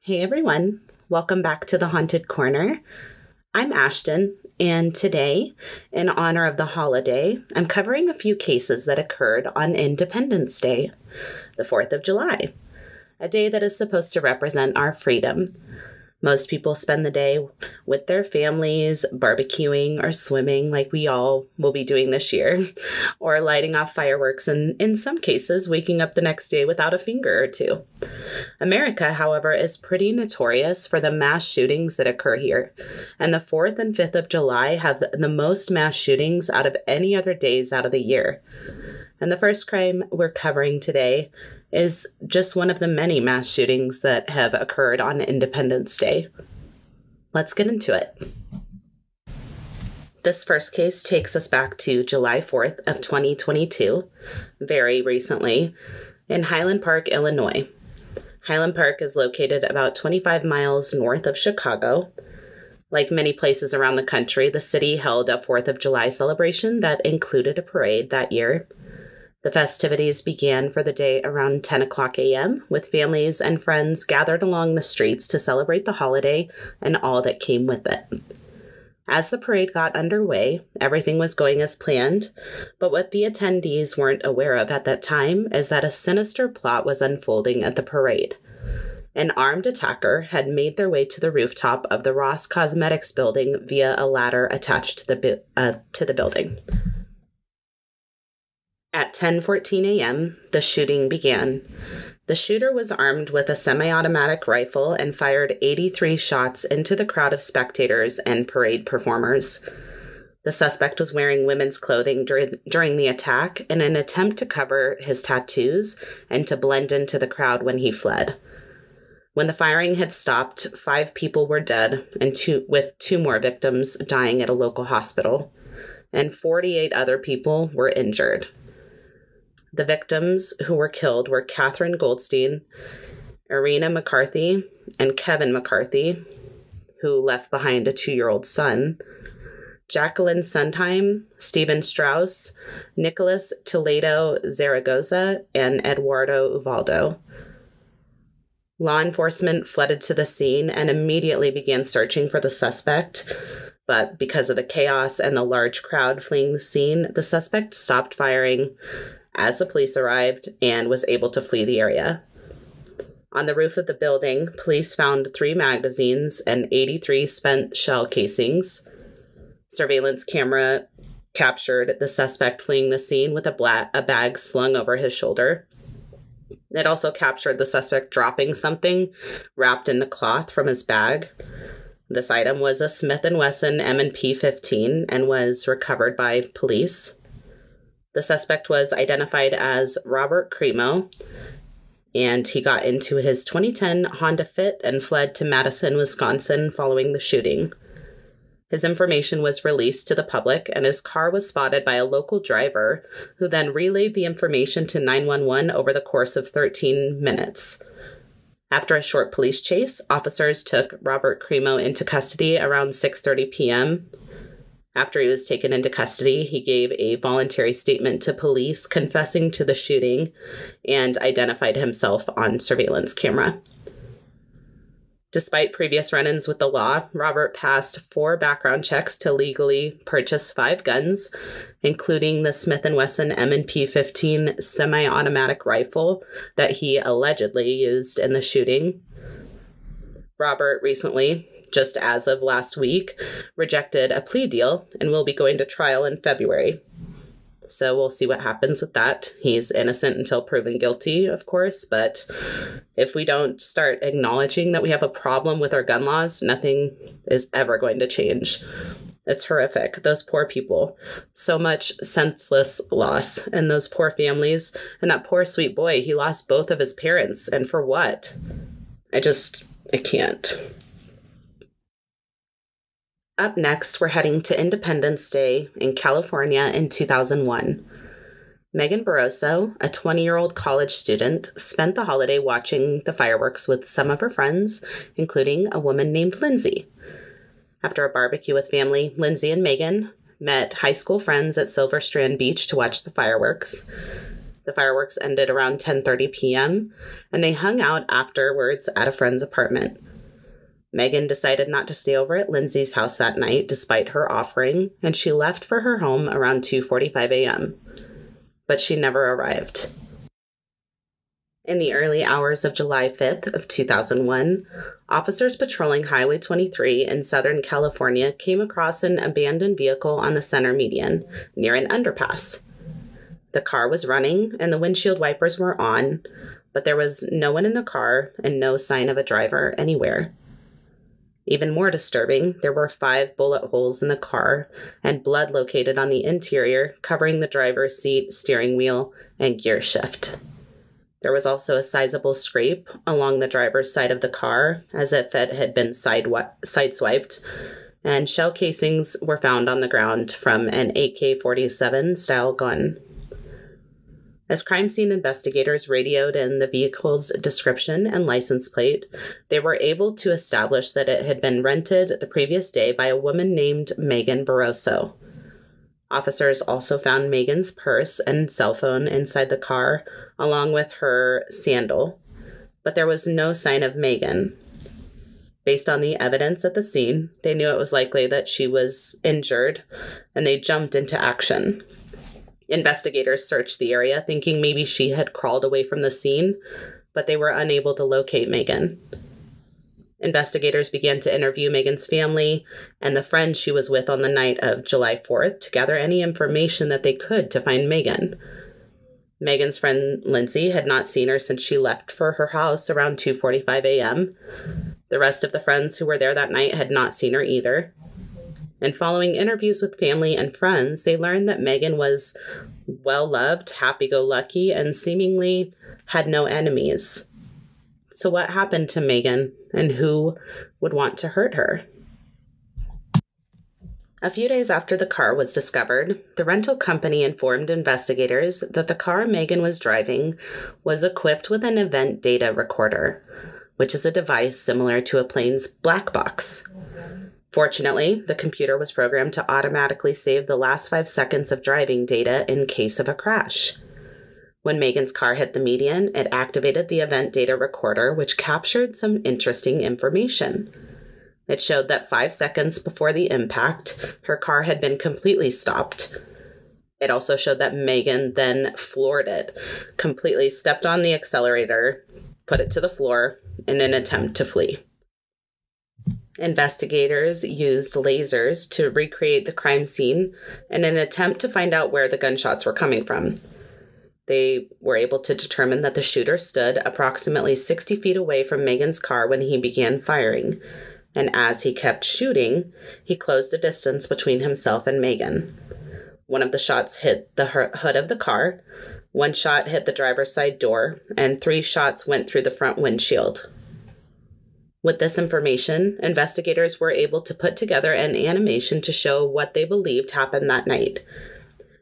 Hey everyone, welcome back to the Haunted Corner. I'm Ashton, and today, in honor of the holiday, I'm covering a few cases that occurred on Independence Day, the 4th of July, a day that is supposed to represent our freedom. Most people spend the day with their families, barbecuing or swimming like we all will be doing this year, or lighting off fireworks and, in some cases, waking up the next day without a finger or two. America, however, is pretty notorious for the mass shootings that occur here, and the 4th and 5th of July have the most mass shootings out of any other days out of the year. And the first crime we're covering today is just one of the many mass shootings that have occurred on Independence Day. Let's get into it. This first case takes us back to July 4th of 2022, very recently, in Highland Park, Illinois. Highland Park is located about 25 miles north of Chicago. Like many places around the country, the city held a 4th of July celebration that included a parade that year. The festivities began for the day around 10 o'clock a.m., with families and friends gathered along the streets to celebrate the holiday and all that came with it. As the parade got underway, everything was going as planned, but what the attendees weren't aware of at that time is that a sinister plot was unfolding at the parade. An armed attacker had made their way to the rooftop of the Ross Cosmetics building via a ladder attached to the building. At 10:14 a.m., the shooting began. The shooter was armed with a semi-automatic rifle and fired 83 shots into the crowd of spectators and parade performers. The suspect was wearing women's clothing during the attack in an attempt to cover his tattoos and to blend into the crowd when he fled. When the firing had stopped, 5 people were dead, with 2 more victims dying at a local hospital, and 48 other people were injured. The victims who were killed were Catherine Goldstein, Irina McCarthy, and Kevin McCarthy, who left behind a 2-year-old son, Jacqueline Sondheim, Stephen Strauss, Nicholas Toledo Zaragoza, and Eduardo Uvaldo. Law enforcement flooded to the scene and immediately began searching for the suspect, but because of the chaos and the large crowd fleeing the scene, the suspect stopped firing as the police arrived and was able to flee the area. On the roof of the building, police found 3 magazines and 83 spent shell casings. Surveillance camera captured the suspect fleeing the scene with a bag slung over his shoulder. It also captured the suspect dropping something wrapped in the cloth from his bag. This item was a Smith & Wesson M&P 15 and was recovered by police. The suspect was identified as Robert Crimo, and he got into his 2010 Honda Fit and fled to Madison, Wisconsin following the shooting. His information was released to the public, and his car was spotted by a local driver who then relayed the information to 911 over the course of 13 minutes. After a short police chase, officers took Robert Crimo into custody around 6:30 p.m. After he was taken into custody, he gave a voluntary statement to police confessing to the shooting and identified himself on surveillance camera. Despite previous run-ins with the law, Robert passed 4 background checks to legally purchase 5 guns, including the Smith & Wesson M&P 15 semi-automatic rifle that he allegedly used in the shooting. Robert recently, just as of last week, rejected a plea deal and will be going to trial in February. So we'll see what happens with that. He's innocent until proven guilty, of course, but if we don't start acknowledging that we have a problem with our gun laws, nothing is ever going to change. It's horrific. Those poor people. So much senseless loss. And those poor families. And that poor sweet boy, he lost both of his parents. And for what? I can't. Up next, we're heading to Independence Day in California in 2001. Megan Barroso, a 20-year-old college student, spent the holiday watching the fireworks with some of her friends, including a woman named Lindsay. After a barbecue with family, Lindsay and Megan met high school friends at Silver Strand Beach to watch the fireworks. The fireworks ended around 10:30 p.m., and they hung out afterwards at a friend's apartment. Megan decided not to stay over at Lindsay's house that night despite her offering, and she left for her home around 2:45 a.m. But she never arrived. In the early hours of July 5th of 2001, officers patrolling Highway 23 in Southern California came across an abandoned vehicle on the center median near an underpass. The car was running and the windshield wipers were on, but there was no one in the car and no sign of a driver anywhere. Even more disturbing, there were 5 bullet holes in the car and blood located on the interior, covering the driver's seat, steering wheel, and gear shift. There was also a sizable scrape along the driver's side of the car, as if it had been sideswiped, and shell casings were found on the ground from an AK-47 style gun. As crime scene investigators radioed in the vehicle's description and license plate, they were able to establish that it had been rented the previous day by a woman named Megan Barroso. Officers also found Megan's purse and cell phone inside the car, along with her sandal, but there was no sign of Megan. Based on the evidence at the scene, they knew it was likely that she was injured, and they jumped into action. Investigators searched the area, thinking maybe she had crawled away from the scene, but they were unable to locate Megan. Investigators began to interview Megan's family and the friends she was with on the night of July 4th to gather any information that they could to find Megan. Megan's friend Lindsay had not seen her since she left for her house around 2:45 a.m. The rest of the friends who were there that night had not seen her either. And following interviews with family and friends, they learned that Megan was well-loved, happy-go-lucky, and seemingly had no enemies. So what happened to Megan, and who would want to hurt her? A few days after the car was discovered, the rental company informed investigators that the car Megan was driving was equipped with an event data recorder, which is a device similar to a plane's black box. Fortunately, the computer was programmed to automatically save the last 5 seconds of driving data in case of a crash. When Megan's car hit the median, it activated the event data recorder, which captured some interesting information. It showed that 5 seconds before the impact, her car had been completely stopped. It also showed that Megan then floored it, completely stepped on the accelerator, put it to the floor in an attempt to flee. Investigators used lasers to recreate the crime scene in an attempt to find out where the gunshots were coming from. They were able to determine that the shooter stood approximately 60 feet away from Megan's car when he began firing, and as he kept shooting, he closed the distance between himself and Megan. One of the shots hit the hood of the car, 1 shot hit the driver's side door, and 3 shots went through the front windshield. With this information, investigators were able to put together an animation to show what they believed happened that night.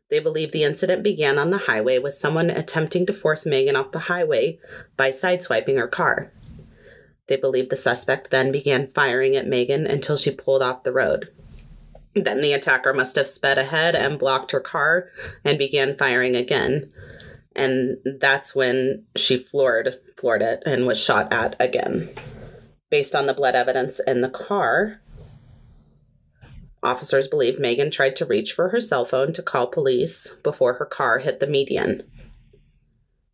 They believe the incident began on the highway with someone attempting to force Megan off the highway by sideswiping her car. They believe the suspect then began firing at Megan until she pulled off the road. Then the attacker must have sped ahead and blocked her car and began firing again. And that's when she floored it and was shot at again. Based on the blood evidence in the car, officers believe Megan tried to reach for her cell phone to call police before her car hit the median.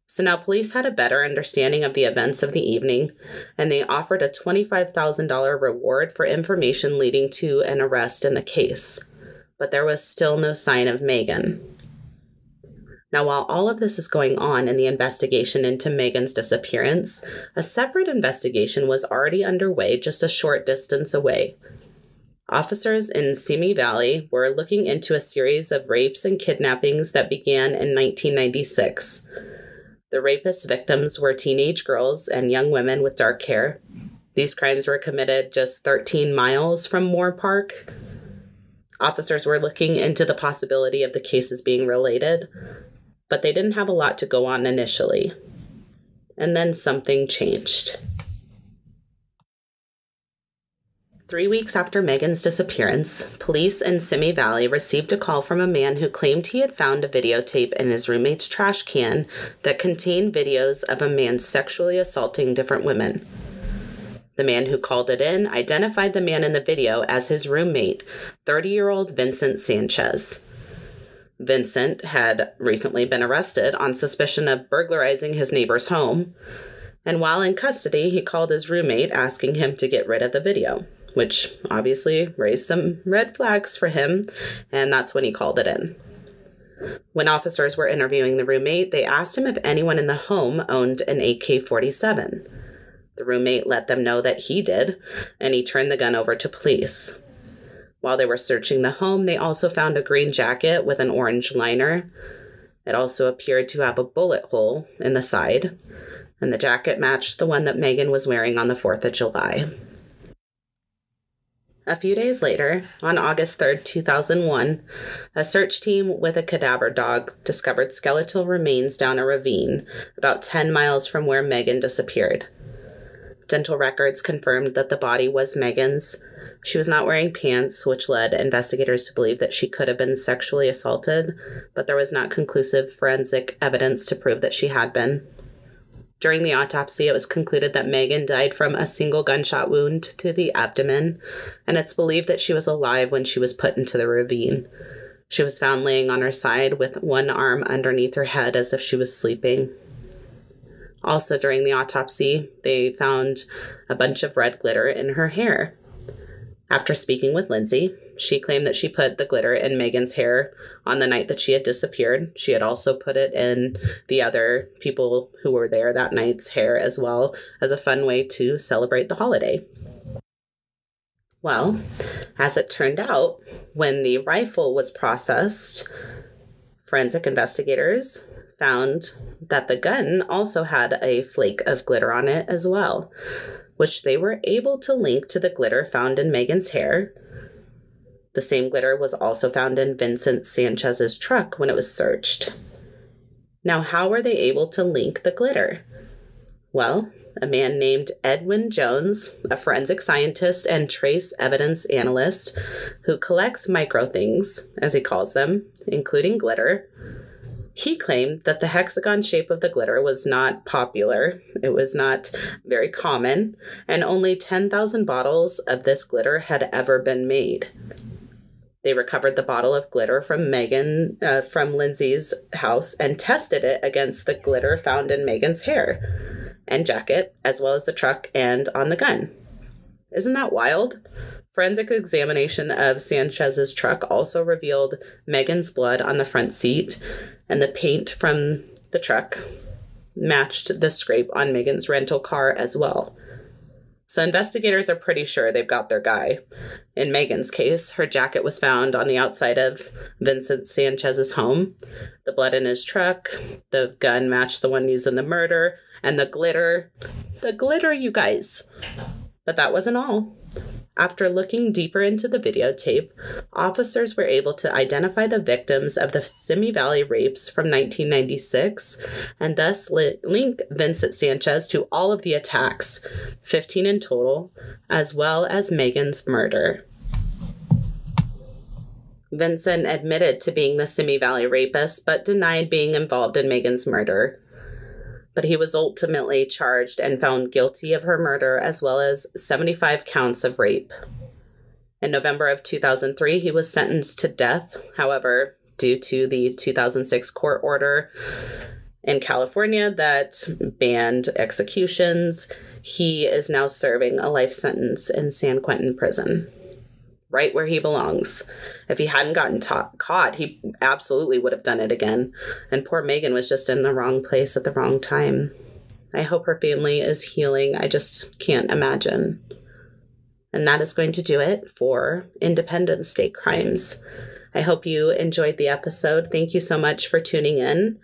So now police had a better understanding of the events of the evening, and they offered a $25,000 reward for information leading to an arrest in the case. But there was still no sign of Megan. Now, while all of this is going on in the investigation into Megan's disappearance, a separate investigation was already underway just a short distance away. Officers in Simi Valley were looking into a series of rapes and kidnappings that began in 1996. The rapist victims were teenage girls and young women with dark hair. These crimes were committed just 13 miles from Moore Park. Officers were looking into the possibility of the cases being related, but they didn't have a lot to go on initially. And then something changed. 3 weeks after Megan's disappearance, police in Simi Valley received a call from a man who claimed he had found a videotape in his roommate's trash can that contained videos of a man sexually assaulting different women. The man who called it in identified the man in the video as his roommate, 30-year-old Vincent Sanchez. Vincent had recently been arrested on suspicion of burglarizing his neighbor's home, and while in custody, he called his roommate asking him to get rid of the video, which obviously raised some red flags for him, and that's when he called it in. When officers were interviewing the roommate, they asked him if anyone in the home owned an AK-47. The roommate let them know that he did, and he turned the gun over to police. While they were searching the home, they also found a green jacket with an orange liner. It also appeared to have a bullet hole in the side, and the jacket matched the one that Megan was wearing on the 4th of July. A few days later, on August 3rd, 2001, a search team with a cadaver dog discovered skeletal remains down a ravine about 10 miles from where Megan disappeared. Dental records confirmed that the body was Megan's. She was not wearing pants, which led investigators to believe that she could have been sexually assaulted, but there was not conclusive forensic evidence to prove that she had been. During the autopsy, it was concluded that Megan died from a single gunshot wound to the abdomen, and it's believed that she was alive when she was put into the ravine. She was found laying on her side with one arm underneath her head as if she was sleeping. Also, during the autopsy, they found a bunch of red glitter in her hair. After speaking with Lindsay, she claimed that she put the glitter in Megan's hair on the night that she had disappeared. She had also put it in the other people who were there that night's hair as well, as a fun way to celebrate the holiday. Well, as it turned out, when the rifle was processed, forensic investigators found that the gun also had a flake of glitter on it as well, which they were able to link to the glitter found in Megan's hair. The same glitter was also found in Vincent Sanchez's truck when it was searched. Now, how were they able to link the glitter? Well, a man named Edwin Jones, a forensic scientist and trace evidence analyst who collects micro things, as he calls them, including glitter, he claimed that the hexagon shape of the glitter was not popular, it was not very common, and only 10,000 bottles of this glitter had ever been made. They recovered the bottle of glitter from Lindsay's house and tested it against the glitter found in Megan's hair and jacket, as well as the truck and on the gun. Isn't that wild? Forensic examination of Sanchez's truck also revealed Megan's blood on the front seat, and the paint from the truck matched the scrape on Megan's rental car as well. So investigators are pretty sure they've got their guy. In Megan's case, her jacket was found on the outside of Vincent Sanchez's home. The blood in his truck, the gun matched the one used in the murder, and the glitter, you guys. But that wasn't all. After looking deeper into the videotape, officers were able to identify the victims of the Simi Valley rapes from 1996 and thus link Vincent Sanchez to all of the attacks, 15 in total, as well as Megan's murder. Vincent admitted to being the Simi Valley rapist, but denied being involved in Megan's murder. But he was ultimately charged and found guilty of her murder, as well as 75 counts of rape. In November of 2003, he was sentenced to death. However, due to the 2006 court order in California that banned executions, he is now serving a life sentence in San Quentin prison, right where he belongs. If he hadn't gotten caught, he absolutely would have done it again. And poor Megan was just in the wrong place at the wrong time. I hope her family is healing. I just can't imagine. And that is going to do it for Independence Day Crimes. I hope you enjoyed the episode. Thank you so much for tuning in.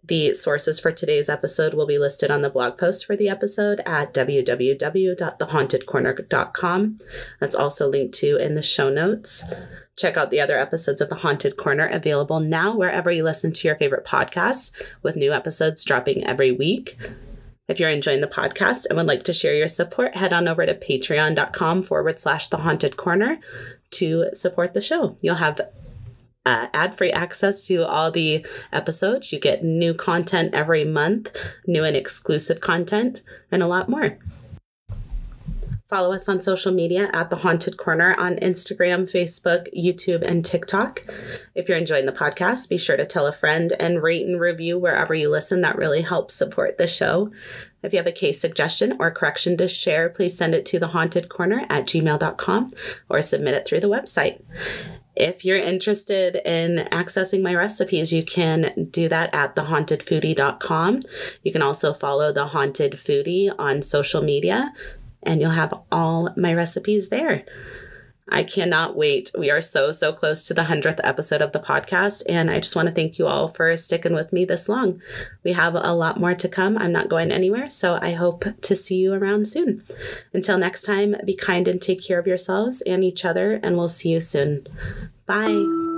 The sources for today's episode will be listed on the blog post for the episode at www.thehauntedcorner.com. That's also linked to in the show notes. Check out the other episodes of The Haunted Corner available now wherever you listen to your favorite podcasts, with new episodes dropping every week. If you're enjoying the podcast and would like to share your support, head on over to patreon.com/The Haunted Corner to support the show. You'll have ad-free access to all the episodes. You get new content every month, new and exclusive content, and a lot more. Follow us on social media at The Haunted Corner on Instagram, Facebook, YouTube, and TikTok. If you're enjoying the podcast, be sure to tell a friend and rate and review wherever you listen. That really helps support the show. If you have a case suggestion or correction to share, please send it to thehauntedcorner@gmail.com or submit it through the website. If you're interested in accessing my recipes, you can do that at thehauntedfoodie.com. You can also follow The Haunted Foodie on social media, and you'll have all my recipes there. I cannot wait. We are so close to the 100th episode of the podcast, and I just want to thank you all for sticking with me this long. We have a lot more to come. I'm not going anywhere, so I hope to see you around soon. Until next time, be kind and take care of yourselves and each other, and we'll see you soon. Bye.